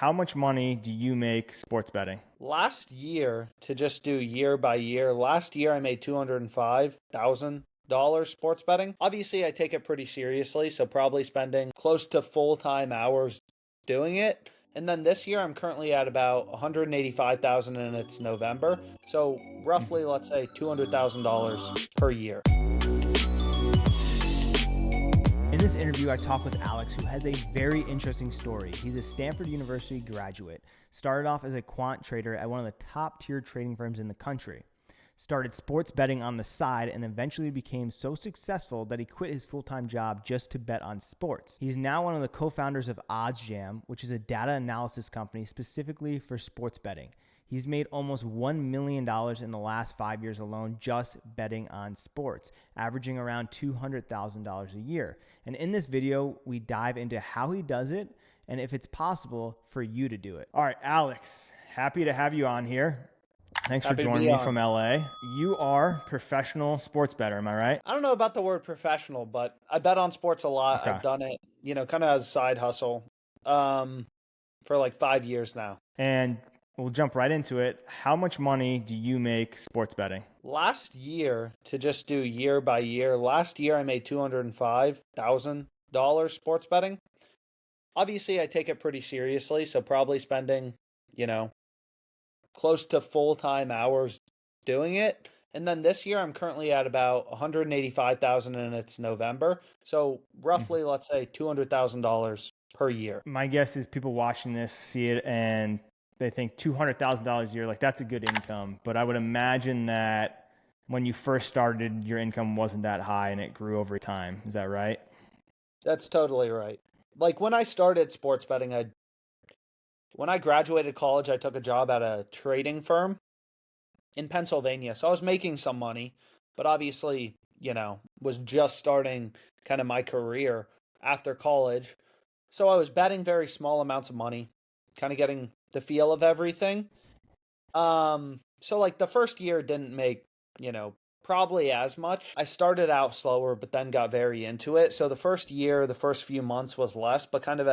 How much money do you make sports betting? Last year, to just do year by year, last year I made $205,000 sports betting. Obviously, I take it pretty seriously, so probably spending close to full-time hours doing it. And then this year I'm currently at about 185,000 and it's November. So roughly, let's say $200,000 per year. In this interview, I talk with Alex, who has a very interesting story. He's a Stanford University graduate, started off as a quant trader at one of the top tier trading firms in the country, started sports betting on the side, and eventually became so successful that he quit his full-time job just to bet on sports. He's now one of the co-founders of Oddsjam, which is a data analysis company specifically for sports betting. He's made almost $1 million in the last 5 years alone just betting on sports, averaging around $200,000 a year. And in this video, we dive into how he does it and if it's possible for you to do it. All right, Alex, happy to have you on here. Thanks for joining me from LA. You are professional sports bettor, am I right? I don't know about the word professional, but I bet on sports a lot. Okay. I've done it, kind of as a side hustle for like 5 years now. And we'll jump right into it. How much money do you make sports betting? Last year, to just do year by year, last year I made $205,000 sports betting. Obviously, I take it pretty seriously, so probably spending, close to full-time hours doing it. And then this year I'm currently at about 185,000 and it's November. So roughly, let's say $200,000 per year. My guess is people watching this see it and they think $200,000 a year, like that's a good income. But I would imagine that when you first started, your income wasn't that high and it grew over time. Is that right? That's totally right. Like when I started sports betting, when I graduated college, I took a job at a trading firm in Pennsylvania. So I was making some money, but obviously, was just starting kind of my career after college. So I was betting very small amounts of money, kind of getting the feel of everything. So like the first year didn't make, probably as much. I started out slower, but then got very into it. So the first year, the first few months was less, but kind of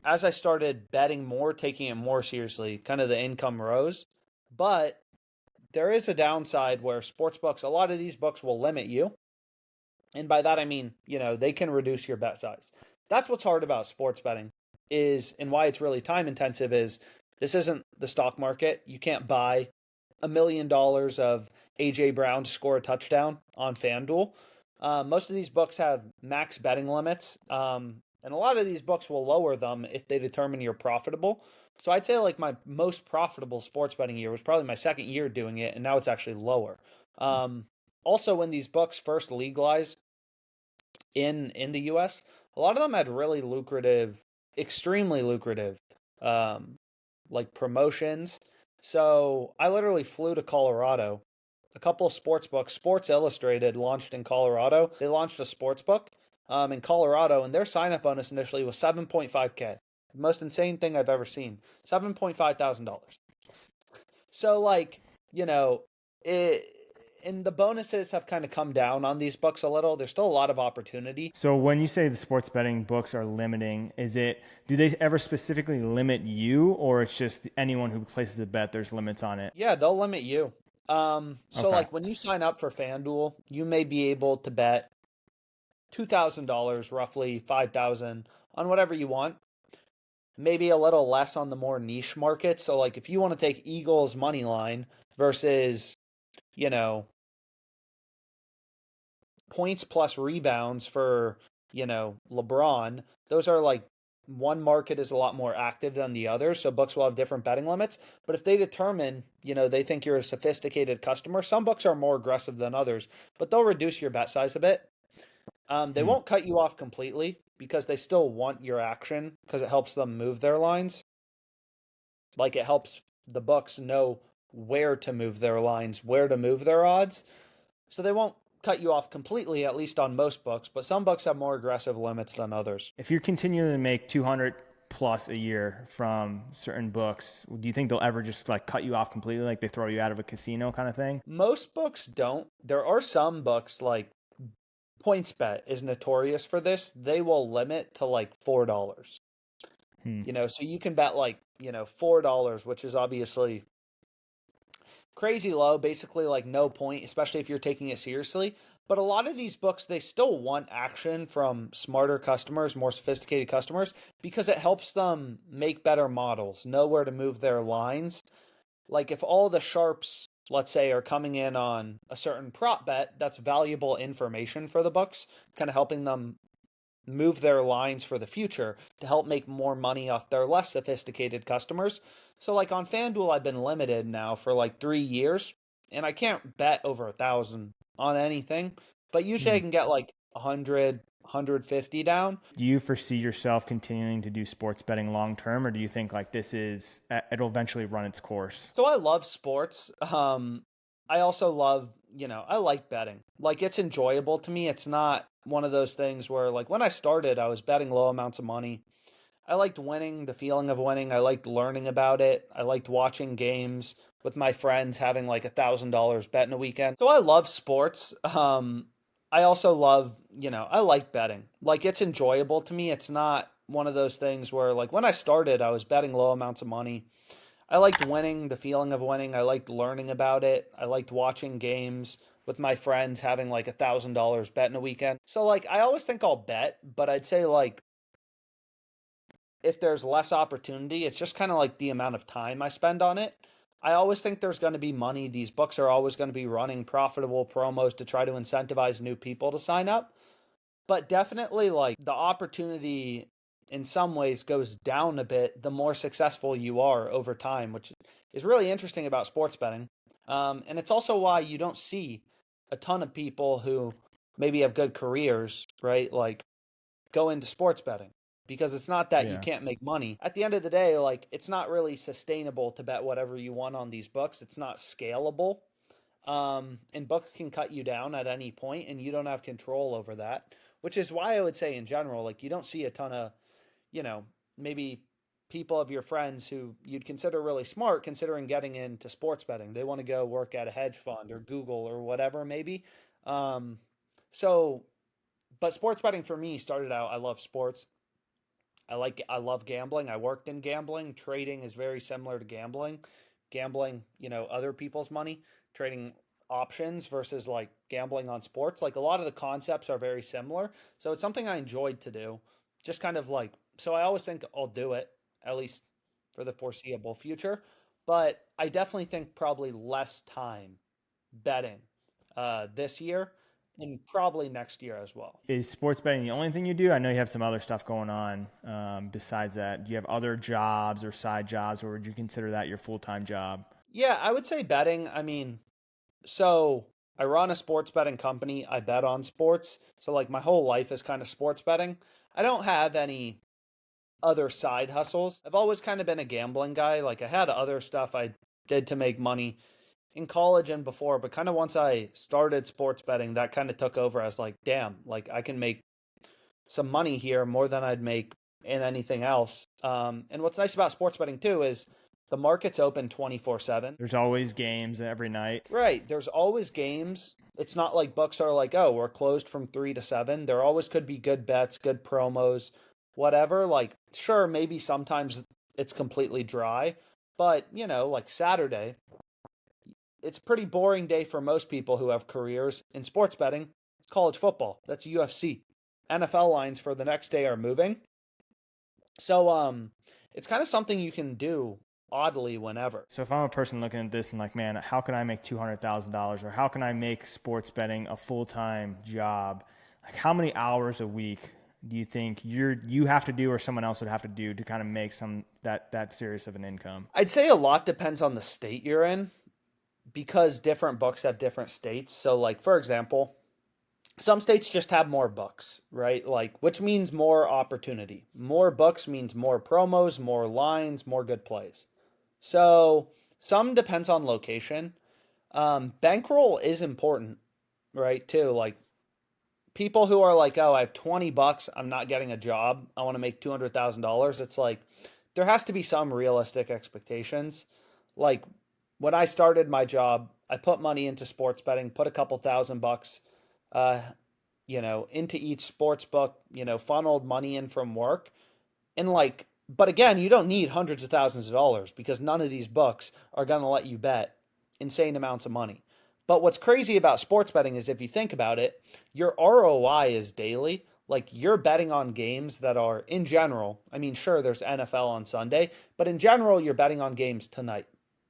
as I started betting more, taking it more seriously, kind of the income rose. But there is a downside where sportsbooks, a lot of these books will limit you. And by that, I mean, they can reduce your bet size. That's what's hard about sports betting and why it's really time intensive is this isn't the stock market. You can't buy $1 million of AJ Brown to score a touchdown on FanDuel. Most of these books have max betting limits. And a lot of these books will lower them if they determine you're profitable. So I'd say like my most profitable sports betting year was probably my second year doing it, and now it's actually lower. Also, when these books first legalized in the US, a lot of them had really lucrative, extremely lucrative, like promotions. So I literally flew to Colorado. A couple of sports books, Sports Illustrated launched in Colorado. They launched a sports book in Colorado, and their sign-up bonus initially was $7.5K. The most insane thing I've ever seen. $7,500. So like, and the bonuses have kind of come down on these books a little. There's still a lot of opportunity. So when you say the sports betting books are limiting, do they ever specifically limit you, or it's just anyone who places a bet, there's limits on it? Yeah, they'll limit you. So like when you sign up for FanDuel, you may be able to bet $2,000, roughly $5,000 on whatever you want. Maybe a little less on the more niche market. So like if you want to take Eagles money line versus, points plus rebounds for, LeBron, those are like one market is a lot more active than the other. So books will have different betting limits. But if they determine, they think you're a sophisticated customer, some books are more aggressive than others, but they'll reduce your bet size a bit. They won't cut you off completely because they still want your action because it helps them move their lines. Like it helps the books know where to move their lines, where to move their odds. So they won't cut you off completely, at least on most books, but some books have more aggressive limits than others. If you're continuing to make 200 plus a year from certain books, do you think they'll ever just like cut you off completely, like they throw you out of a casino kind of thing? Most books don't. There are some books like PointsBet is notorious for this. They will limit to like $4. Hmm. So you can bet like, $4, which is obviously crazy low, basically like no point, especially if you're taking it seriously. But a lot of these books, they still want action from smarter customers, more sophisticated customers, because it helps them make better models, know where to move their lines. Like if all the sharps, let's say, are coming in on a certain prop bet, that's valuable information for the books, kind of helping them move their lines for the future to help make more money off their less sophisticated customers. So like on FanDuel, I've been limited now for like 3 years, and I can't bet over 1,000 on anything, but usually I Hmm. can get like 100, 150 down. Do you foresee yourself continuing to do sports betting long term, or do you think like it'll eventually run its course? So I love sports. I also love, I like betting. Like it's enjoyable to me. It's not one of those things where like when I started, I was betting low amounts of money. I liked winning, the feeling of winning. I liked learning about it. I liked watching games with my friends, having like $1,000 bet in a weekend. So I love sports. I also love, I like betting. Like it's enjoyable to me. It's not one of those things where like when I started, I was betting low amounts of money. I liked winning, the feeling of winning. I liked learning about it. I liked watching games with my friends, having like $1,000 bet in a weekend. So like I always think I'll bet, but I'd say like if there's less opportunity, it's just kind of like the amount of time I spend on it. I always think there's going to be money. These books are always going to be running profitable promos to try to incentivize new people to sign up. But definitely, like the opportunity in some ways goes down a bit the more successful you are over time, which is really interesting about sports betting. And it's also why you don't see a ton of people who maybe have good careers, right? Like go into sports betting because it's not that you Yeah. can't make money. At the end of the day, like it's not really sustainable to bet whatever you want on these books. It's not scalable. And books can cut you down at any point and you don't have control over that, which is why I would say in general, like you don't see a ton of, you know, maybe people of your friends who you'd consider really smart considering getting into sports betting. They want to go work at a hedge fund or Google or whatever, maybe. Um, so but sports betting for me started out, I love sports. I love gambling. I worked in gambling. Trading is very similar to gambling. Gambling, other people's money, trading options versus like gambling on sports. Like a lot of the concepts are very similar. So it's something I enjoyed to do. Just kind of like so I always think I'll do it, at least for the foreseeable future. But I definitely think probably less time betting this year and probably next year as well. Is sports betting the only thing you do? I know you have some other stuff going on besides that. Do you have other jobs or side jobs, or would you consider that your full time job? Yeah, I would say betting. I mean, so I run a sports betting company. I bet on sports. So like my whole life is kind of sports betting. I don't have any other side hustles. I've always kind of been a gambling guy. Like I had other stuff I did to make money in college and before, but kind of once I started sports betting, that kind of took over as like, damn, like I can make some money here more than I'd make in anything else. And what's nice about sports betting too is the market's open 24/7. There's always games every night. Right. There's always games. It's not like books are like, oh, we're closed from 3 to 7. There always could be good bets, good promos, whatever. Like, sure, maybe sometimes it's completely dry, but like Saturday, it's a pretty boring day for most people who have careers in sports betting. It's college football. That's UFC. NFL lines for the next day are moving. So it's kind of something you can do oddly whenever. So if I'm a person looking at this and like, man, how can I make $200,000, or how can I make sports betting a full time job? Like, how many hours a week do you think you have to do, or someone else would have to do to kind of make that serious of an income? I'd say a lot depends on the state you're in because different books have different states. So like for example, some states just have more books, right? Like which means more opportunity. More books means more promos, more lines, more good plays. So some depends on location. Bankroll is important, right? Too like people who are like, oh, I have $20, I'm not getting a job, I want to make $200,000. It's like there has to be some realistic expectations. Like when I started my job, I put money into sports betting, put a couple $1,000, uh, into each sports book, funneled money in from work. And like But again, you don't need hundreds of thousands of dollars because none of these books are going to let you bet insane amounts of money. But what's crazy about sports betting is if you think about it, your ROI is daily. Like you're betting on games that are in general, I mean, sure, there's NFL on Sunday, but in general, you're betting on games tonight.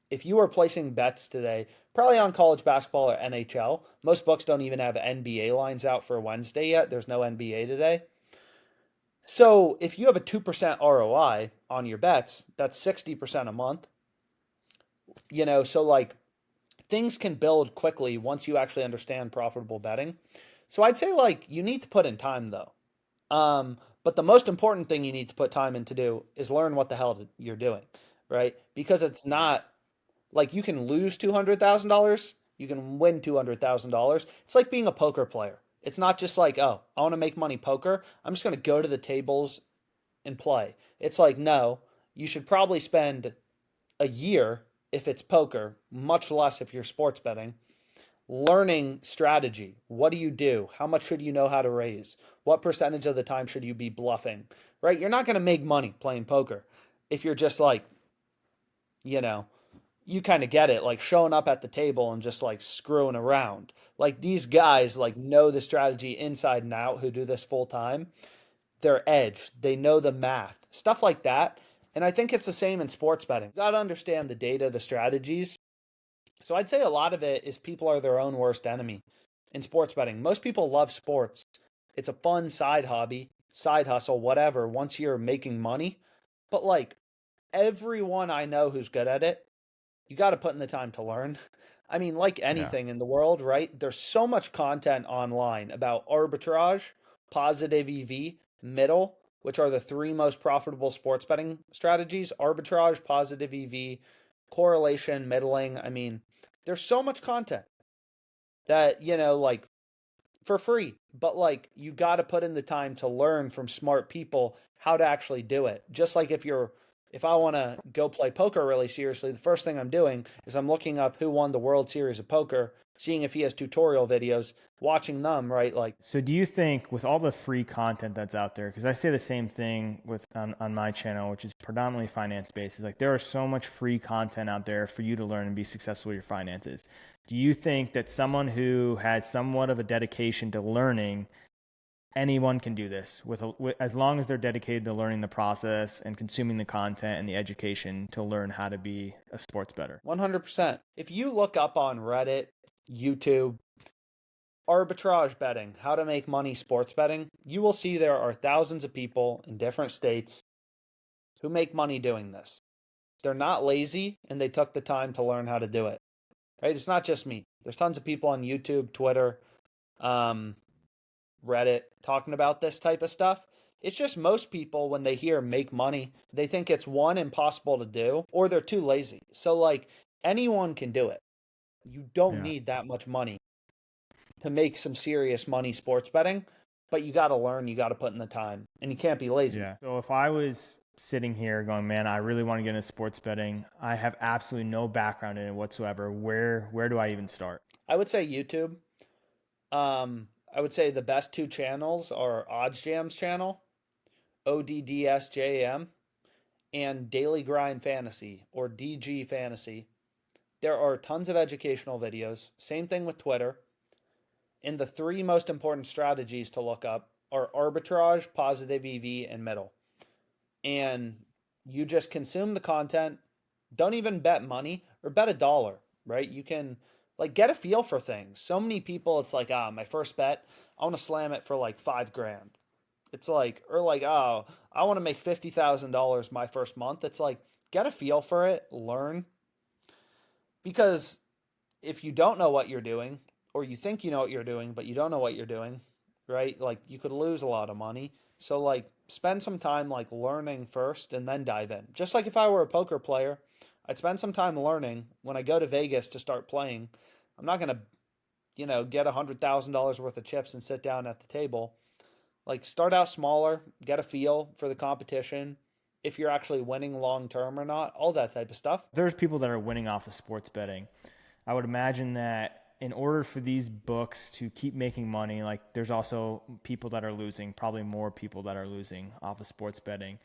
If you are placing bets today, probably on college basketball or NHL, most books don't even have NBA lines out for Wednesday yet. There's no NBA today. So if you have a 2% ROI on your bets, that's 60% a month. So like things can build quickly once you actually understand profitable betting. So I'd say like you need to put in time though. But the most important thing you need to put time in to do is learn what the hell you're doing, right? Because it's not like you can lose $200,000, you can win $200,000. It's like being a poker player. It's not just like, oh, I want to make money poker. I'm just going to go to the tables and play. It's like, no, you should probably spend a year if it's poker, much less if you're sports betting, learning strategy. What do you do? How much should you know how to raise? What percentage of the time should you be bluffing? Right? You're not going to make money playing poker if you're just like, you know, you kind of get it, like showing up at the table and just like screwing around. Like these guys like know the strategy inside and out who do this full time. Their edge. They know the math, stuff like that. And I think it's the same in sports betting. You got to understand the data, the strategies. So I'd say a lot of it is people are their own worst enemy in sports betting. Most people love sports. It's a fun side hobby, side hustle, whatever, once you're making money. But like everyone I know who's good at it, you got to put in the time to learn. I mean, like Yeah. anything in the world, right? There's so much content online about arbitrage, positive EV, middle, which are the three most profitable sports betting strategies: arbitrage, positive EV, correlation, middling. I mean, there's so much content that, like for free, but like you got to put in the time to learn from smart people how to actually do it. Just like if I want to go play poker really seriously, the first thing I'm doing is I'm looking up who won the World Series of Poker, seeing if he has tutorial videos, watching them, right? Like, So do you think with all the free content that's out there, because I say the same thing with on my channel, which is predominantly finance based, is like there are so much free content out there for you to learn and be successful with your finances. Do you think that someone who has somewhat of a dedication to learning, anyone can do this with as long as they're dedicated to learning the process and consuming the content and the education to learn how to be a sports bettor? 100%. If you look up on Reddit, YouTube, arbitrage betting, how to make money sports betting, you will see there are thousands of people in different states who make money doing this. They're not lazy and they took the time to learn how to do it. Right? It's not just me. There's tons of people on YouTube, Twitter, um, Reddit talking about this type of stuff. It's just most people, when they hear make money, they think it's one, impossible to do, or they're too lazy. So, like, anyone can do it. You don't Yeah. need that much money to make some serious money sports betting, but you got to learn, you got to put in the time, and you can't be lazy. Yeah. So if I was sitting here going, man, I really want to get into sports betting, I have absolutely no background in it whatsoever. Where do I even start? I would say YouTube. I would say the best two channels are Oddsjam's channel, ODDSJM, and Daily Grind Fantasy or DG Fantasy. There are tons of educational videos. Same thing with Twitter. And the three most important strategies to look up are arbitrage, positive EV, and middle. And you just consume the content. Don't even bet money or bet a dollar, right? You can like get a feel for things. So many people, it's like, my first bet, I want to slam it for like 5 grand. It's like, or like, oh, I want to make $50,000 my first month. It's like, get a feel for it, learn. Because if you don't know what you're doing, or you think you know what you're doing, but you don't know what you're doing, right? Like you could lose a lot of money. So like spend some time like learning first and then dive in. Just like if I were a poker player, I'd spend some time learning when I go to Vegas to start playing. I'm not gonna, get $100,000 worth of chips and sit down at the table. Like start out smaller, get a feel for the competition, if you're actually winning long term or not, all that type of stuff. There's people that are winning off of sports betting. I would imagine that in order for these books to keep making money, like there's also people that are losing, probably more people that are losing off of sports betting.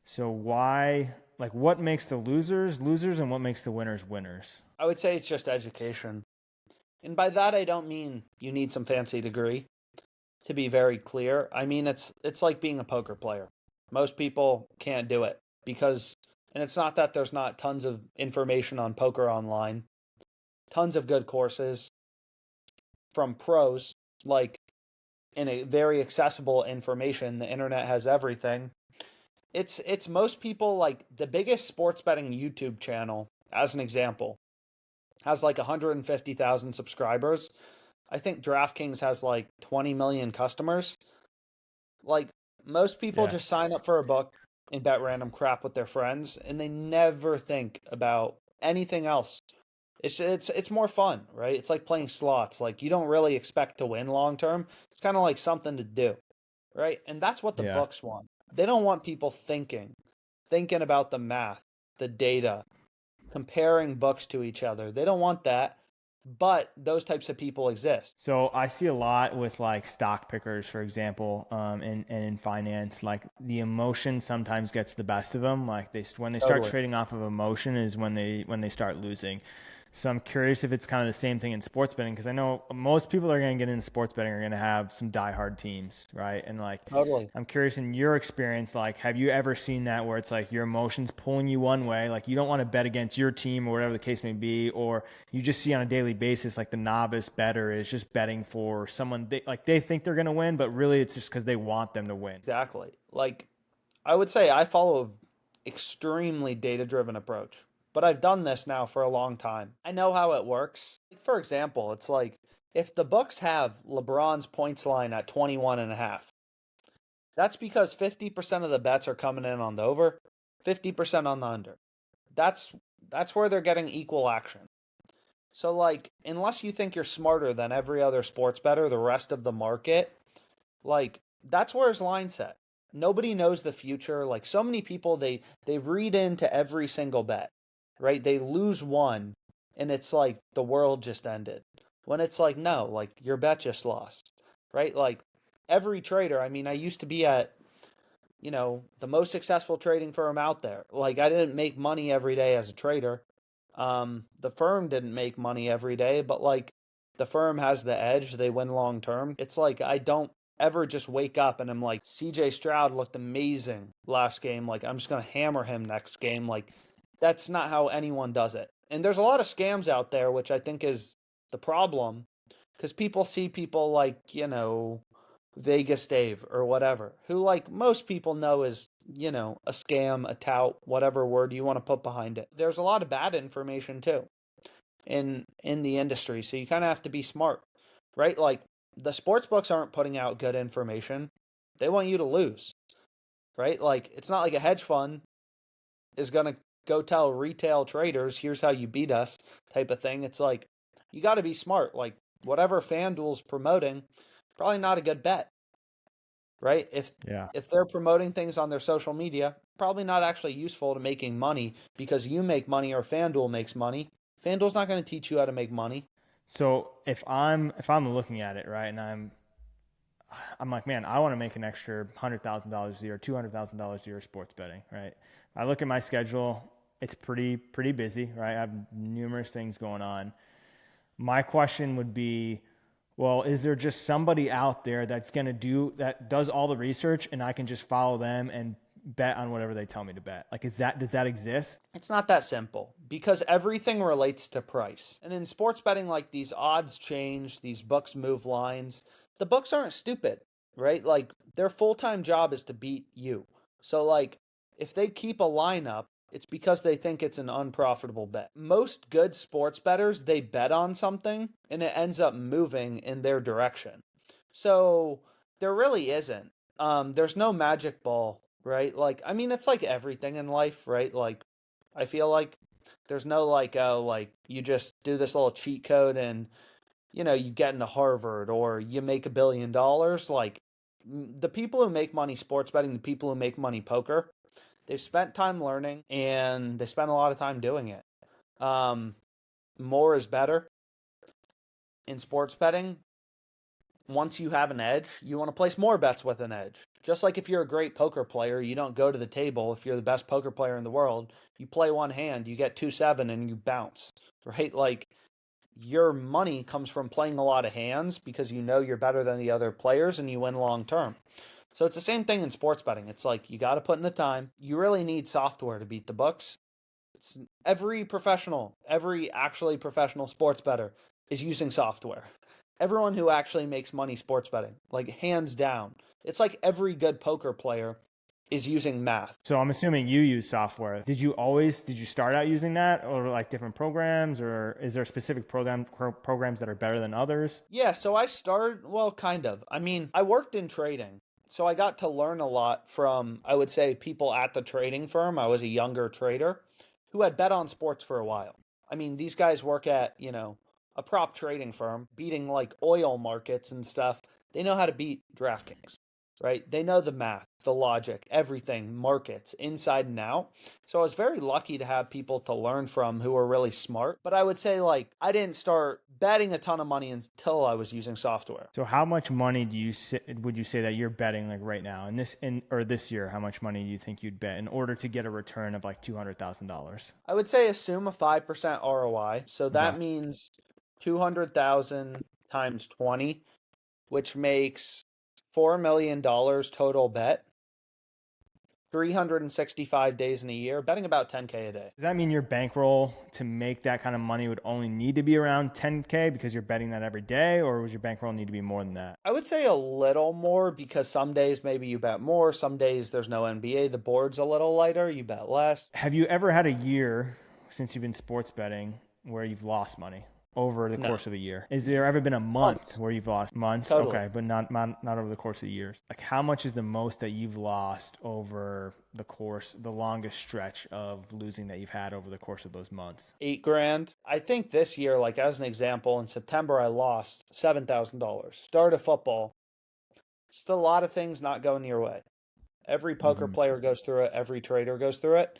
So why, like, what makes the losers losers and what makes the winners winners? I would say it's just education. And by that I don't mean you need some fancy degree. To be very clear, I mean it's like being a poker player. Most people can't do it because, and it's not that there's not tons of information on poker online, tons of good courses from pros, like in a very accessible information. The internet has everything. It's most people, like the biggest sports betting YouTube channel, as an example, has like 150,000 subscribers. I think DraftKings has like 20 million customers. Like most people Yeah. just sign up for a book and bet random crap with their friends, and they never think about anything else. It's more fun, right? It's like playing slots. Like you don't really expect to win long term. It's kind of like something to do, right? And that's what the Yeah. books want. They don't want people thinking about the math, the data, comparing books to each other. They don't want that, but those types of people exist. So I see a lot with like stock pickers, for example, and in finance, like the emotion sometimes gets the best of them. Like when they start Totally. trading off of emotion is when they start losing. So I'm curious if it's kind of the same thing in sports betting because I know most people that are going to get into sports betting are going to have some diehard teams, right? And like Totally. I'm curious in your experience, like, have you ever seen that where it's like your emotions pulling you one way, like you don't want to bet against your team or whatever the case may be, or you just see on a daily basis, like the novice bettor is just betting for someone they think they're going to win, but really it's just because they want them to win. Exactly. Like I would say I follow an extremely data-driven approach, but I've done this now for a long time. I know how it works. For example, it's like if the books have LeBron's points line at 21 and a half, that's because 50% of the bets are coming in on the over, 50% on the under. That's that's where they're getting equal action. So like unless you think you're smarter than every other sports bettor, the rest of the market, like that's where his line set. Nobody knows the future. Like so many people, they read into every single bet, right? They lose one, and it's like the world just ended. When it's like no, like your bet just lost, right? Like every trader. I mean, I used to be at the most successful trading firm out there. Like I didn't make money every day as a trader. The firm didn't make money every day, but like the firm has the edge. They win long term. It's like I don't ever just wake up and I'm like, CJ Stroud looked amazing last game. Like I'm just gonna hammer him next game. Like that's not how anyone does it. And there's a lot of scams out there, which I think is the problem, because people see people like, Vegas Dave or whatever, who like most people know is, a scam, a tout, whatever word you want to put behind it. There's a lot of bad information too in the industry, so you kind of have to be smart, right? Like the sports books aren't putting out good information. They want you to lose, right? Like it's not like a hedge fund is going to go tell retail traders, here's how you beat us type of thing. It's like you got to be smart. Like whatever FanDuel's promoting, probably not a good bet, right? Yeah. If they're promoting things on their social media, probably not actually useful to making money because you make money or FanDuel makes money. FanDuel's not going to teach you how to make money. So if I'm looking at it right, and I'm like, man, I want to make an extra $100,000 a year, $200,000 a year sports betting, right? I look at my schedule; it's pretty busy, right? I have numerous things going on. My question would be, well, is there just somebody out there that does all the research, and I can just follow them and bet on whatever they tell me to bet? Like, does that exist? It's not that simple because everything relates to price. And in sports betting, like these odds change, these books move lines. The books aren't stupid, right? Like their full time job is to beat you. So, like, if they keep a line up, it's because they think it's an unprofitable bet. Most good sports bettors, they bet on something and it ends up moving in their direction. So, there really isn't. There's no magic ball, right? Like, I mean, it's like everything in life, right? Like, I feel like there's no like, oh, like you just do this little cheat code and you get into Harvard or you make $1 billion. Like the people who make money sports betting, the people who make money poker, they've spent time learning and they spend a lot of time doing it. Um, More is better in sports betting. Once you have an edge, you want to place more bets with an edge. Just like if you're a great poker player, you don't go to the table. If you're the best poker player in the world, you play one hand, you get 2-7 and you bounce, right? Like your money comes from playing a lot of hands because you know you're better than the other players and you win long term. So it's the same thing in sports betting. It's like you got to put in the time. You really need software to beat the books. It's every actually professional sports bettor is using software. Everyone who actually makes money sports betting, like hands down. It's like every good poker player is using math. So I'm assuming you use software. Did you start out using that, or like different programs, or is there specific programs that are better than others? Yeah, so I started, well, kind of. I mean, I worked in trading. So I got to learn a lot from, I would say, people at the trading firm. I was a younger trader who had bet on sports for a while. I mean, these guys work at, a prop trading firm, beating like oil markets and stuff. They know how to beat DraftKings, right? They know the math, the logic, everything, markets, inside and out. So I was very lucky to have people to learn from who were really smart. But I would say, like, I didn't start betting a ton of money until I was using software. So how much money would you say that you're betting like right now or this year? How much money do you think you'd bet in order to get a return of like $200,000? I would say assume a 5% ROI. So that Okay. means 200,000 times 20, which makes $4 million total bet. 365 days in a year, betting about 10K a day. Does that mean your bankroll to make that kind of money would only need to be around 10K because you're betting that every day, or would your bankroll need to be more than that? I would say a little more because some days maybe you bet more, some days there's no NBA, the board's a little lighter, you bet less. Have you ever had a year since you've been sports betting where you've lost money over the No. course of a year? Is there ever been a month where you've lost months? Totally. Okay, but not over the course of years. Like how much is the most that you've lost over the longest stretch of losing that you've had over the course of those months? $8,000. I think this year, like as an example, in September I lost $7,000. Start of football, just a lot of things not going your way. Every poker player goes through it, every trader goes through it.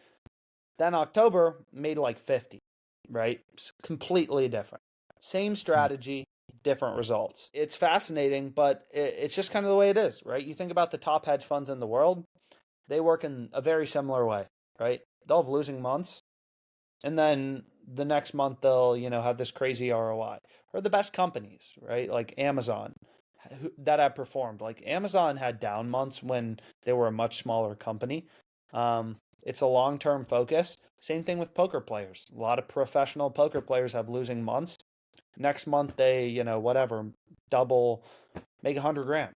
Then October made like 50, right? It's completely different. Same strategy, different results. It's fascinating, but it's just kind of the way it is, right? You think about the top hedge funds in the world, they work in a very similar way, right? They'll have losing months, and then the next month they'll, have this crazy ROI. Or the best companies, right? Like Amazon that have performed. Like Amazon had down months when they were a much smaller company. It's a long-term focus. Same thing with poker players. A lot of professional poker players have losing months. Next month they, whatever, double, make $100,000.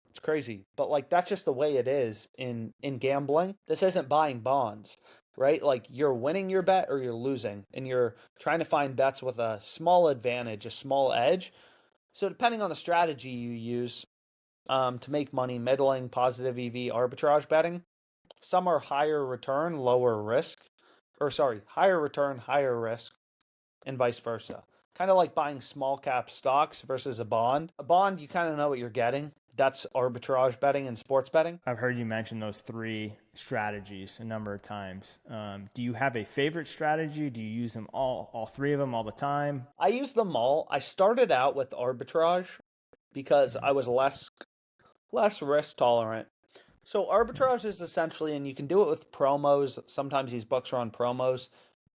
It's crazy. But like that's just the way it is in gambling. This isn't buying bonds, right? Like you're winning your bet or you're losing, and you're trying to find bets with a small advantage, a small edge. So depending on the strategy you use to make money, middling, positive EV, arbitrage betting, some are higher return, lower risk, or sorry, higher return, higher risk, and vice versa. Kind of like buying small cap stocks versus a bond. A bond, you kind of know what you're getting. That's arbitrage betting and sports betting. I've heard you mention those three strategies a number of times. Do you have a favorite strategy? Do you use them all three of them all the time? I use them all. I started out with arbitrage because I was less risk tolerant. So arbitrage is essentially, and you can do it with promos. Sometimes these books are on promos.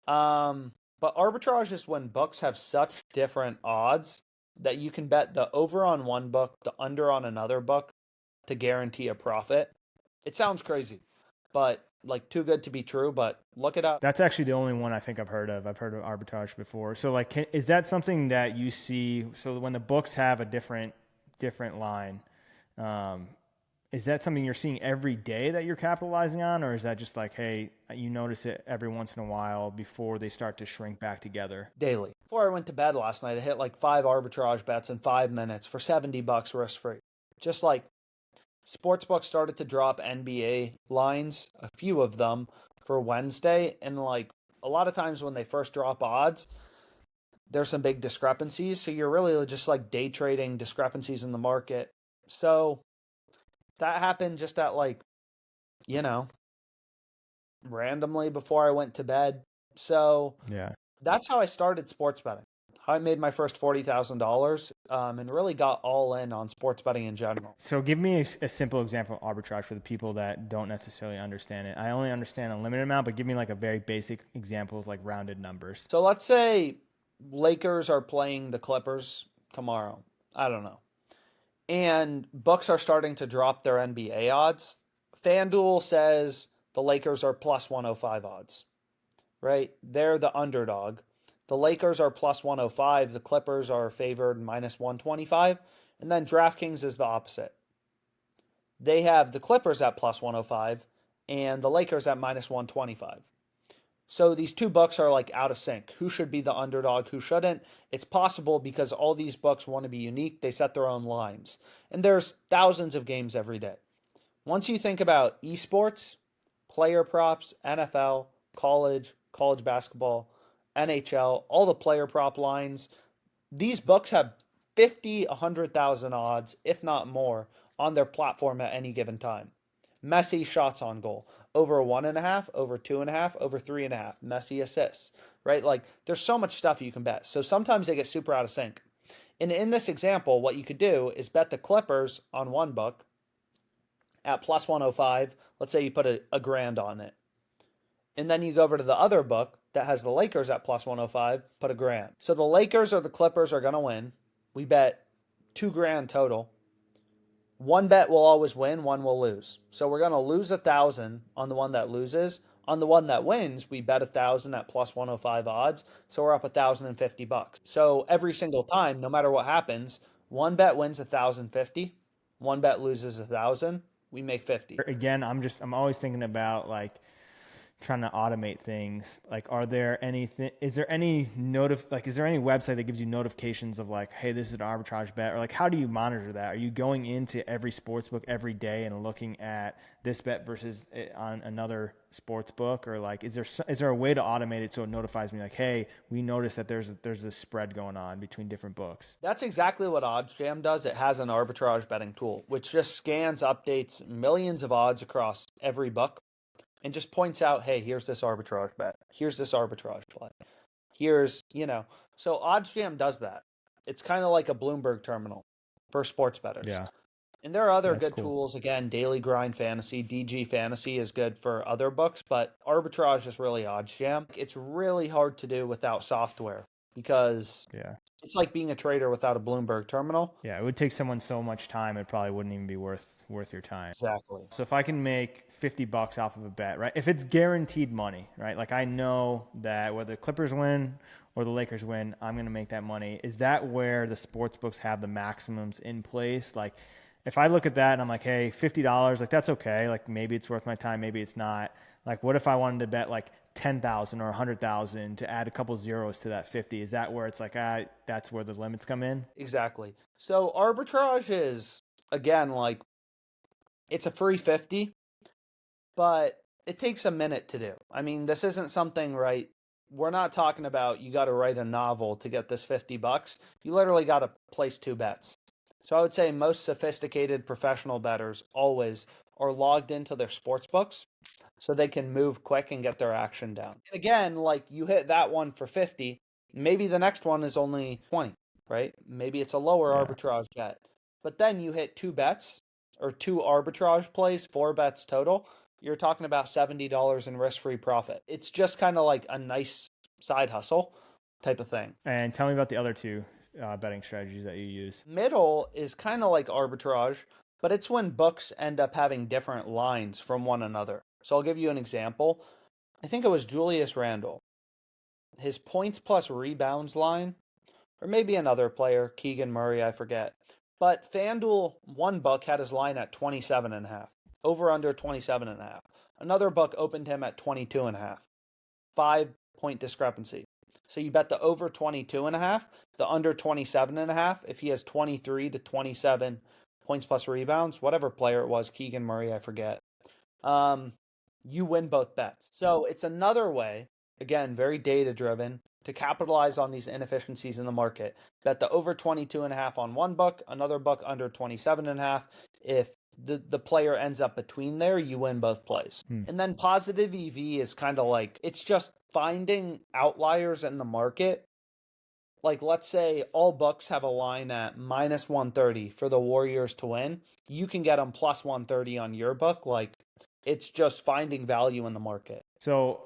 But arbitrage is when books have such different odds that you can bet the over on one book, the under on another book to guarantee a profit. It sounds crazy, but like too good to be true, but look it up. That's actually the only one I think I've heard of. I've heard of arbitrage before. So like, is that something that you see? So when the books have a different line, is that something you're seeing every day that you're capitalizing on? Or is that just like, hey, you notice it every once in a while before they start to shrink back together? Daily. Before I went to bed last night, I hit like 5 arbitrage bets in 5 minutes for $70 risk free. Just like sportsbooks started to drop NBA lines, a few of them for Wednesday. And like a lot of times when they first drop odds, there's some big discrepancies. So you're really just like day trading discrepancies in the market. So that happened just at like, randomly before I went to bed. So Yeah. that's how I started sports betting. how I made my first $40,000 and really got all in on sports betting in general. So give me a simple example of arbitrage for the people that don't necessarily understand it. I only understand a limited amount, but give me like a very basic example of like rounded numbers. So let's say Lakers are playing the Clippers tomorrow. I don't know. And books are starting to drop their NBA odds. FanDuel says the Lakers are plus 105 odds, right? They're the underdog. The Lakers are plus 105. The Clippers are favored minus 125. And then DraftKings is the opposite. They have the Clippers at plus 105 and the Lakers at minus 125. So these two books are like out of sync. Who should be the underdog? Who shouldn't? It's possible because all these books want to be unique. They set their own lines. And there's thousands of games every day. Once you think about esports, player props, NFL, college basketball, NHL, all the player prop lines, these books have 50, 100,000 odds, if not more, on their platform at any given time. Messi shots on goal, over 1.5, over 2.5, over 3.5. Messi assists, right? Like there's so much stuff you can bet. So sometimes they get super out of sync. And in this example, what you could do is bet the Clippers on one book at plus 105. Let's say you put a grand on it. And then you go over to the other book that has the Lakers at plus 105, put a grand. So the Lakers or the Clippers are going to win. We bet $2,000 total. One bet will always win, one will lose. So we're going to lose 1,000 on the one that loses. On the one that wins, we bet 1,000 at plus 105 odds. So we're up $1,050. So every single time, no matter what happens, one bet wins 1,050. One bet loses 1,000. We make 50. Again, I'm always thinking about like trying to automate things. Like, is there any website that gives you notifications of like, hey, this is an arbitrage bet, or like, how do you monitor that? Are you going into every sports book every day and looking at this bet versus on another sports book, or like, is there a way to automate it so it notifies me like, hey, we noticed that there's this spread going on between different books? That's exactly what Oddsjam does. It has an arbitrage betting tool, which just scans, updates millions of odds across every book, and just points out, hey, here's this arbitrage bet. Here's this arbitrage play. So Oddsjam does that. It's kind of like a Bloomberg terminal for sports bettors. Yeah. And there are other That's good cool. tools. Again, Daily Grind Fantasy, DG Fantasy is good for other books, but arbitrage is really Oddsjam. It's really hard to do without software because it's like being a trader without a Bloomberg terminal. Yeah, it would take someone so much time, it probably wouldn't even be worth your time. Exactly. So if I can make $50 off of a bet, right? If it's guaranteed money, right? Like I know that whether the Clippers win or the Lakers win, I'm going to make that money. Is that where the sports books have the maximums in place? Like if I look at that and I'm like, hey, $50, like that's okay. Like maybe it's worth my time, maybe it's not. Like what if I wanted to bet like 10,000 or 100,000 to add a couple zeros to that 50? Is that where it's like, that's where the limits come in? Exactly. So arbitrage is, again, like it's a free 50, but it takes a minute to do. I mean, this isn't something, right? We're not talking about you got to write a novel to get this $50. You literally got to place two bets. So I would say most sophisticated professional bettors always are logged into their sports books so they can move quick and get their action down. And again, like you hit that one for 50, maybe the next one is only 20, right? Maybe it's a lower arbitrage bet. But then you hit two bets or two arbitrage plays, 4 bets total. You're talking about $70 in risk-free profit. It's just kind of like a nice side hustle type of thing. And tell me about the other two betting strategies that you use. Middle is kind of like arbitrage, but it's when books end up having different lines from one another. So I'll give you an example. I think it was Julius Randle. His points plus rebounds line, or maybe another player, Keegan Murray, I forget. But FanDuel, one book had his line at 27.5. Over under 27.5. Another book opened him at 22.5. 5-point discrepancy. So you bet the over 22.5, the under 27.5. If he has 23 to 27 points plus rebounds, whatever player it was, Keegan Murray, I forget. You win both bets. So it's another way, again, very data driven, to capitalize on these inefficiencies in the market. Bet the over 22.5 on one book, another book under 27.5. If the player ends up between there, you win both plays. And then positive EV is kind of like, it's just finding outliers in the market like let's say all books have a line at minus 130 for the Warriors to win, you can get them plus 130 on your book. Like it's just finding value in the market. So,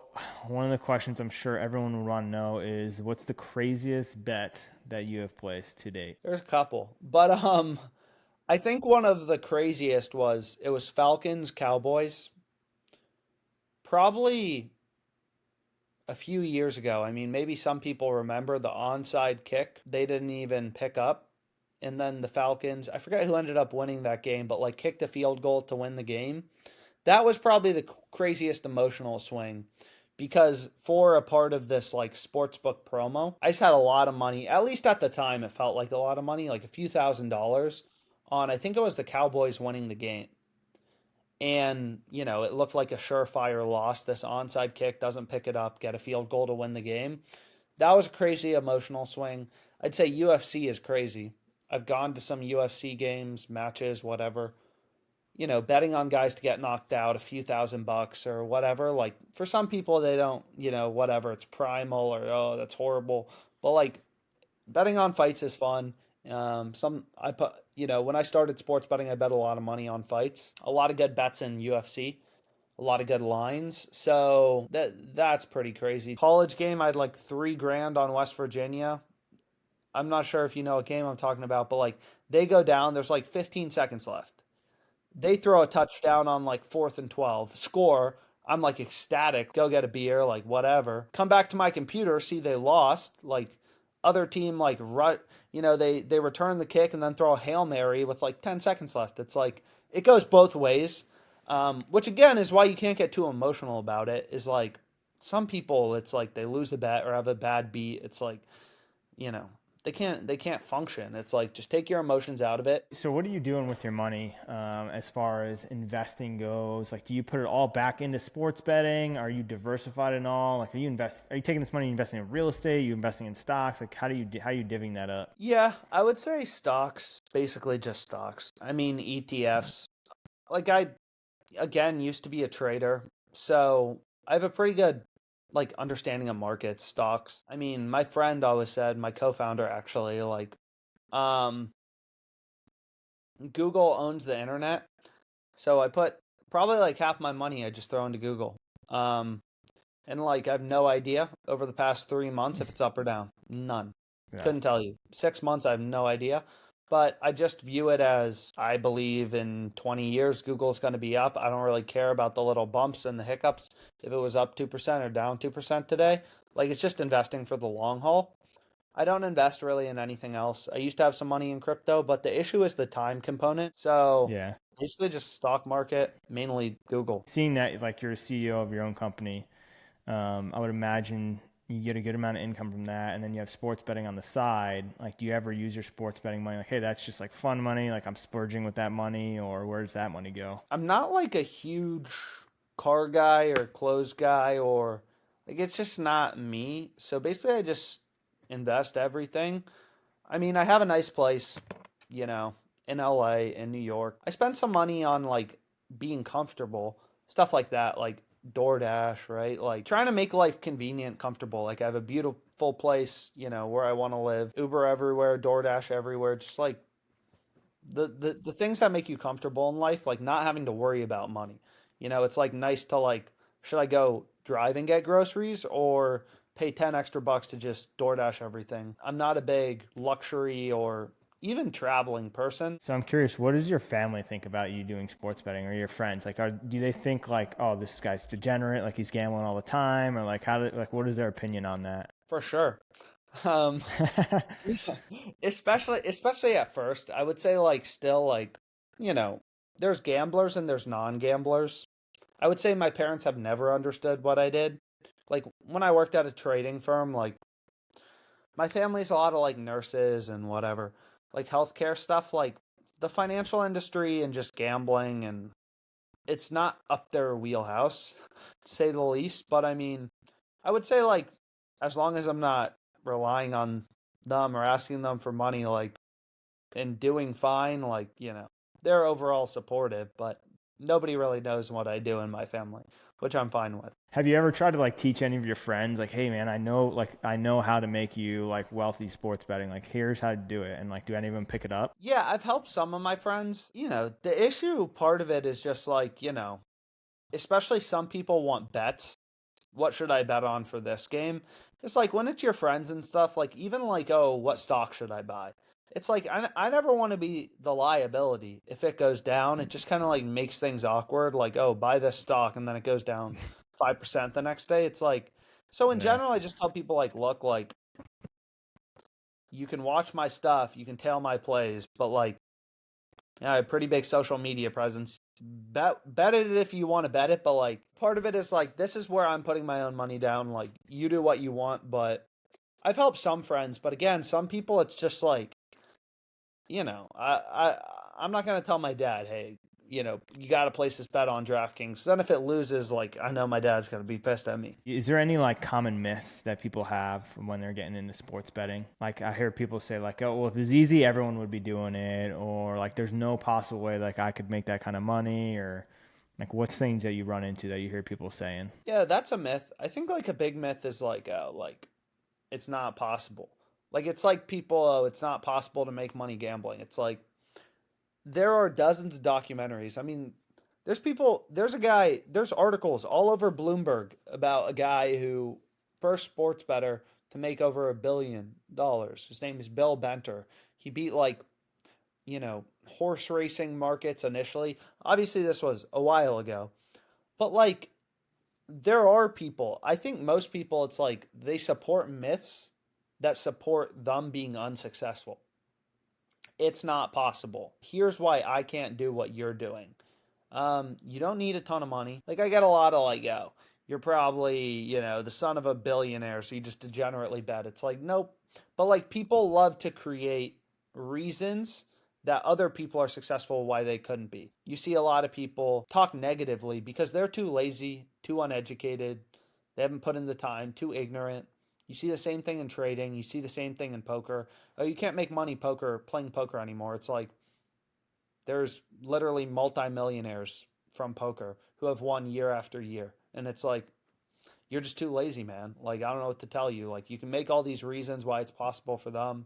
one of the questions I'm sure everyone would want to know is what's the craziest bet that you have placed to date? There's a couple, but I think one of the craziest was it was Falcons Cowboys. Probably a few years ago. I mean, maybe some people remember the onside kick. They didn't even pick up. And then the Falcons, I forget who ended up winning that game, but like kicked a field goal to win the game. That was probably the craziest emotional swing because for a part of this like sportsbook promo, I just had a lot of money. At least at the time, it felt like a lot of money, like a few $1,000s on, I think it was the Cowboys winning the game. And, it looked like a surefire loss. This onside kick doesn't pick it up, get a field goal to win the game. That was a crazy emotional swing. I'd say UFC is crazy. I've gone to some UFC games, matches, whatever. Betting on guys to get knocked out a few $1,000 or whatever. Like for some people, they don't, whatever. It's primal or oh, that's horrible. But like betting on fights is fun. I put, when I started sports betting, I bet a lot of money on fights. A lot of good bets in UFC. A lot of good lines. So that's pretty crazy. College game, I had like 3 grand on West Virginia. I'm not sure if you know what game I'm talking about, but like they go down. There's like 15 seconds left. They throw a touchdown on like 4th and 12. Score. I'm like ecstatic. Go get a beer, like whatever. Come back to my computer, see they lost. Like other team, like they return the kick and then throw a Hail Mary with like 10 seconds left. It's like it goes both ways. Which again is why you can't get too emotional about it. Is like some people, it's like they lose a bet or have a bad beat. It's like you know they can't function. It's like just take your emotions out of it. So, what are you doing with your money as far as investing goes? Like, do you put it all back into sports betting? Are you diversified in all? Like, Are you taking this money and investing in real estate? Are you investing in stocks? Like, how are you divvying that up? Yeah, I would say stocks, basically just stocks. I mean ETFs. Like I again used to be a trader, so I have a pretty good like understanding of markets, stocks. I mean, my friend always said, my co-founder actually, like um Google owns the internet. So I put probably like half my money I just throw into Google. Um and like I have no idea over the past 3 months if it's up or down. None. Yeah. Couldn't tell you. 6 months, I have no idea. But I just view it as I believe in 20 years, Google's going to be up. I don't really care about the little bumps and the hiccups. If it was up 2% or down 2% today, like it's just investing for the long haul. I don't invest really in anything else. I used to have some money in crypto, but the issue is the time component. So Yeah. basically just stock market, mainly Google. Seeing that, like, you're a CEO of your own company, I would imagine you get a good amount of income from that, and then you have sports betting on the side. Like, do you ever use your sports betting money? Like, hey, that's just like fun money. Like, I'm splurging with that money, or where does that money go? I'm not like a huge car guy or clothes guy or like it's just not me. So basically I just invest everything. I mean, I have a nice place, you know, in LA, in New York. I spend some money on like being comfortable, stuff like that, like DoorDash, right? Like trying to make life convenient, comfortable. Like I have a beautiful place, where I want to live. Uber everywhere, DoorDash everywhere. Just like the things that make you comfortable in life, like not having to worry about money. It's like nice to like, should I go drive and get groceries or pay 10 extra bucks to just DoorDash everything? I'm not a big luxury or even traveling person. So I'm curious, what does your family think about you doing sports betting, or your friends? Like, do they think like, oh, this guy's degenerate, like he's gambling all the time, or like what is their opinion on that? For sure. Um, especially at first, I would say like still like, you know, there's gamblers and there's non-gamblers. I would say my parents have never understood what I did. Like when I worked at a trading firm, like my family's a lot of like nurses and whatever, like healthcare stuff, like the financial industry and just gambling, and it's not up their wheelhouse, to say the least. But I mean, I would say like as long as I'm not relying on them or asking them for money, like and doing fine, like, they're overall supportive, but nobody really knows what I do in my family, which I'm fine with. Have you ever tried to like teach any of your friends, like, hey man, I know how to make you like wealthy sports betting. Like, here's how to do it. And like, do any of them pick it up? Yeah, I've helped some of my friends. The issue part of it is just like, especially some people want bets. What should I bet on for this game? It's like when it's your friends and stuff, like even like, oh, what stock should I buy? It's like I never want to be the liability. If it goes down, it just kind of like makes things awkward. Like, oh, buy this stock and then it goes down 5% the next day. It's like, so in Yeah. general, I just tell people like, look, like you can watch my stuff, you can tail my plays, but like, yeah, I have a pretty big social media presence. Bet it if you want to bet it, but like part of it is like this is where I'm putting my own money down. Like you do what you want, but I've helped some friends, but again, some people it's just like, I'm not gonna tell my dad, hey, you got to place this bet on DraftKings. Then if it loses, like I know my dad's gonna be pissed at me. Is there any like common myths that people have when they're getting into sports betting? Like I hear people say like, oh, well, if it was easy, everyone would be doing it, or like there's no possible way like I could make that kind of money, or like what's things that you run into that you hear people saying? Yeah, that's a myth. I think like a big myth is like it's not possible. Like it's like people, oh, it's not possible to make money gambling. It's like there are dozens of documentaries. I mean, there's articles all over Bloomberg about a guy who first sports bettor to make over $1 billion. His name is Bill Benter. He beat like, horse racing markets initially. Obviously, this was a while ago, but like, there are people, I think most people, it's like they support myths that support them being unsuccessful. It's not possible. Here's why I can't do what you're doing. You don't need a ton of money. Like I get a lot of like, yo, you're probably, the son of a billionaire, so you just degenerately bet. It's like, nope. But like people love to create reasons that other people are successful why they couldn't be. You see a lot of people talk negatively because they're too lazy, too uneducated, they haven't put in the time, too ignorant. You see the same thing in trading, you see the same thing in poker. Oh, you can't make money playing poker anymore. It's like there's literally multimillionaires from poker who have won year after year. And it's like, you're just too lazy, man. Like, I don't know what to tell you. Like, you can make all these reasons why it's possible for them.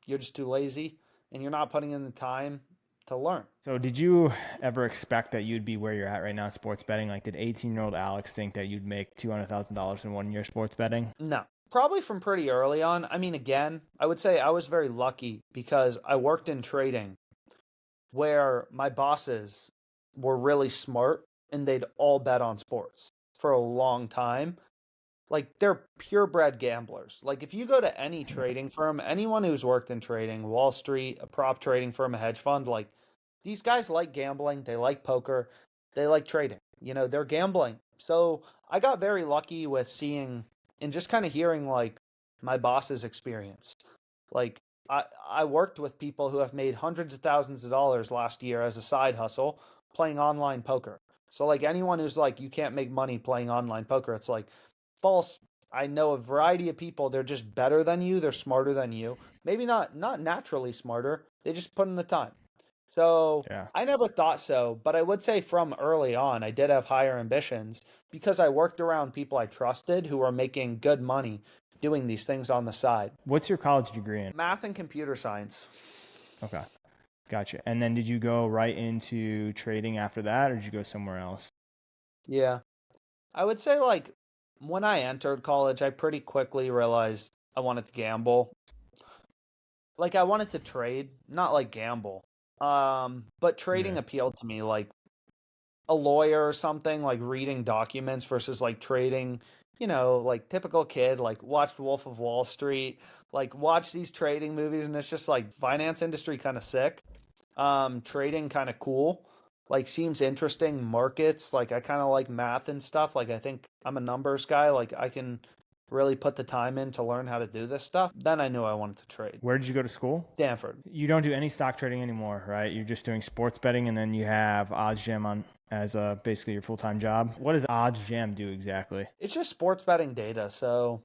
You're just too lazy and you're not putting in the time to learn. So did you ever expect that you'd be where you're at right now in sports betting? Like did 18-year-old Alex think that you'd make $200,000 in 1 year sports betting? No. Probably from pretty early on. I mean, again, I would say I was very lucky because I worked in trading where my bosses were really smart and they'd all bet on sports for a long time. Like they're purebred gamblers. Like if you go to any trading firm, anyone who's worked in trading, Wall Street, a prop trading firm, a hedge fund, like these guys like gambling, they like poker, they like trading. They're gambling. So I got very lucky with seeing and just kind of hearing like my boss's experience. Like I worked with people who have made hundreds of thousands of dollars last year as a side hustle playing online poker. So like anyone who's like you can't make money playing online poker, it's like false. I know a variety of people, they're just better than you, they're smarter than you. Maybe not naturally smarter. They just put in the time. So Yeah. I never thought so, but I would say from early on, I did have higher ambitions because I worked around people I trusted who were making good money doing these things on the side. What's your college degree in? Math and computer science. Okay. Gotcha. And then did you go right into trading after that or did you go somewhere else? Yeah. I would say like when I entered college, I pretty quickly realized I wanted to gamble. Like I wanted to trade, not like gamble. But trading Yeah. appealed to me, like a lawyer or something, like reading documents versus like trading, like typical kid, like watched Wolf of Wall Street, like watch these trading movies, and it's just like finance industry kind of sick. Trading kind of cool. Like seems interesting. Markets, like I kind of like math and stuff. Like I think I'm a numbers guy. Like I can really put the time in to learn how to do this stuff. Then I knew I wanted to trade. Where did you go to school? Stanford. You don't do any stock trading anymore, right? You're just doing sports betting and then you have Oddsjam on as basically your full-time job. What does Oddsjam do exactly? It's just sports betting data. So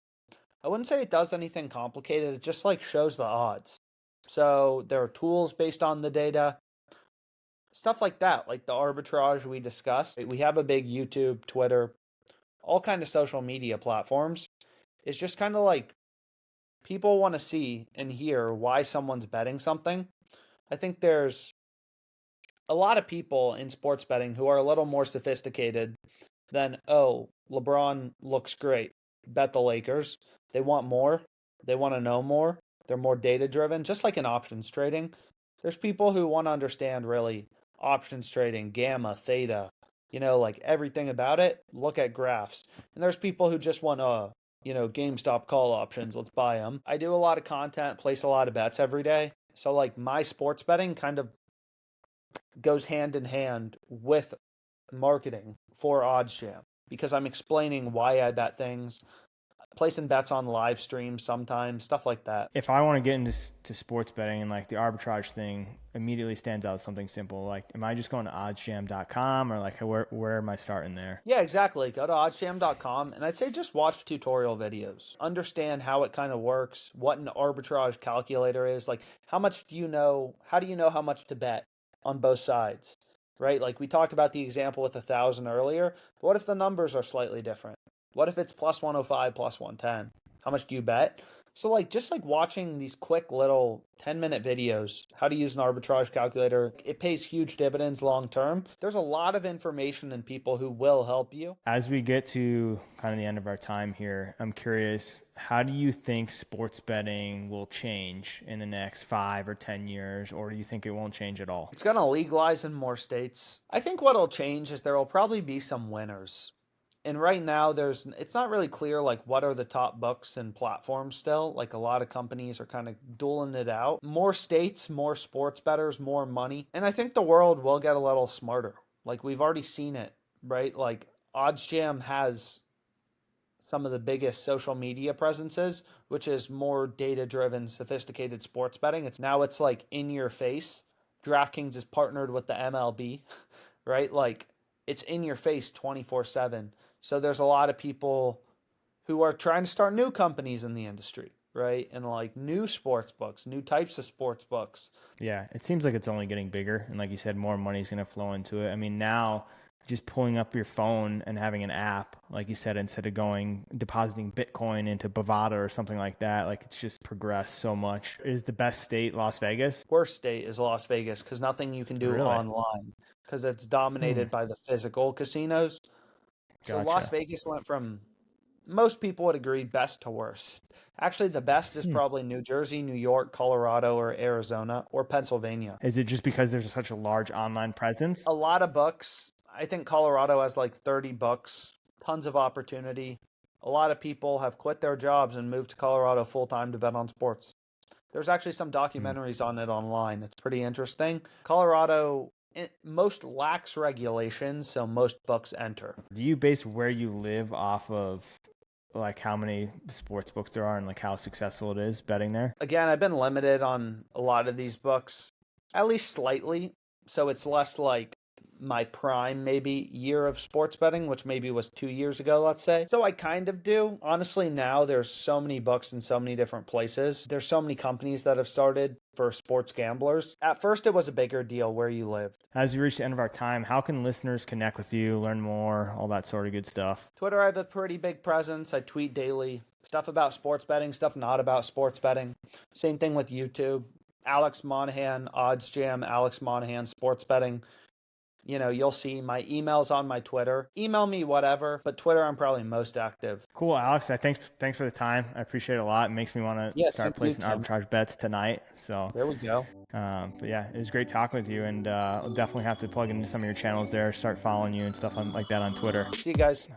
I wouldn't say it does anything complicated. It just like shows the odds. So there are tools based on the data. stuff like that, like the arbitrage we discussed. We have a big YouTube, Twitter, all kind of social media platforms. It's just kind of like people want to see and hear why someone's betting something. I think there's a lot of people in sports betting who are a little more sophisticated than, oh, LeBron looks great. Bet the Lakers. They want more. They want to know more. They're more data driven, just like in options trading. There's people who want to understand really options trading, gamma, theta, like everything about it. Look at graphs. And there's people who just want, GameStop call options. Let's buy them. I do a lot of content, place a lot of bets every day. So, like, my sports betting kind of goes hand in hand with marketing for Oddsjam because I'm explaining why I bet things, placing bets on live streams sometimes, stuff like that. If I want to get into sports betting and like the arbitrage thing immediately stands out as something simple, like am I just going to oddsjam.com or like where am I starting there? Yeah, exactly. Go to oddsjam.com and I'd say just watch tutorial videos. Understand how it kind of works, what an arbitrage calculator is, like how much do you know, how do you know how much to bet on both sides, right? Like we talked about the example with 1,000 earlier. What if the numbers are slightly different? What if it's plus 105, plus 110? How much do you bet? So like just like watching these quick little 10-minute videos, how to use an arbitrage calculator, it pays huge dividends long term. There's a lot of information and people who will help you. As we get to kind of the end of our time here, I'm curious, how do you think sports betting will change in the next 5 or 10 years, or do you think it won't change at all? It's going to legalize in more states. I think what'll change is there will probably be some winners. And right now it's not really clear like what are the top books and platforms still. Like a lot of companies are kind of dueling it out. More states, more sports bettors, more money. And I think the world will get a little smarter. Like we've already seen it, right? Like Oddsjam has some of the biggest social media presences, which is more data-driven, sophisticated sports betting. It's like in your face. DraftKings is partnered with the MLB, right? Like it's in your face 24/7. So there's a lot of people who are trying to start new companies in the industry, right? And like new sports books, new types of sports books. Yeah, it seems like it's only getting bigger. And like you said, more money is going to flow into it. I mean, now just pulling up your phone and having an app, like you said, instead of depositing Bitcoin into Bovada or something like that, like it's just progressed so much. Is the best state Las Vegas? Worst state is Las Vegas because nothing you can do online because it's dominated by the physical casinos. So Gotcha. Las Vegas went from, most people would agree, best to worst. Actually, the best is probably New Jersey, New York, Colorado, or Arizona, or Pennsylvania. Is it just because there's such a large online presence? A lot of books. I think Colorado has like 30 books, tons of opportunity. A lot of people have quit their jobs and moved to Colorado full-time to bet on sports. There's actually some documentaries on it online. It's pretty interesting. Colorado, most lax regulations, so most books enter. Do you base where you live off of like how many sports books there are and like how successful it is betting there? Again, I've been limited on a lot of these books, at least slightly. So it's less like my prime maybe year of sports betting, which maybe was 2 years ago, let's say. So I kind of do. Honestly, now there's so many books in so many different places. There's so many companies that have started for sports gamblers. At first, it was a bigger deal where you lived. As we reach the end of our time, how can listeners connect with you, learn more, all that sort of good stuff? Twitter, I have a pretty big presence. I tweet daily. Stuff about sports betting, stuff not about sports betting. Same thing with YouTube. Alex Monahan, Oddsjam, Alex Monahan, sports betting. You'll see my emails on my Twitter. Email me whatever, but Twitter, I'm probably most active. Cool, Alex. Thanks for the time. I appreciate it a lot. It makes me want to start placing arbitrage bets tonight. So there we go. But yeah, it was great talking with you, and I'll definitely have to plug into some of your channels there, start following you and stuff like that on Twitter. See you guys.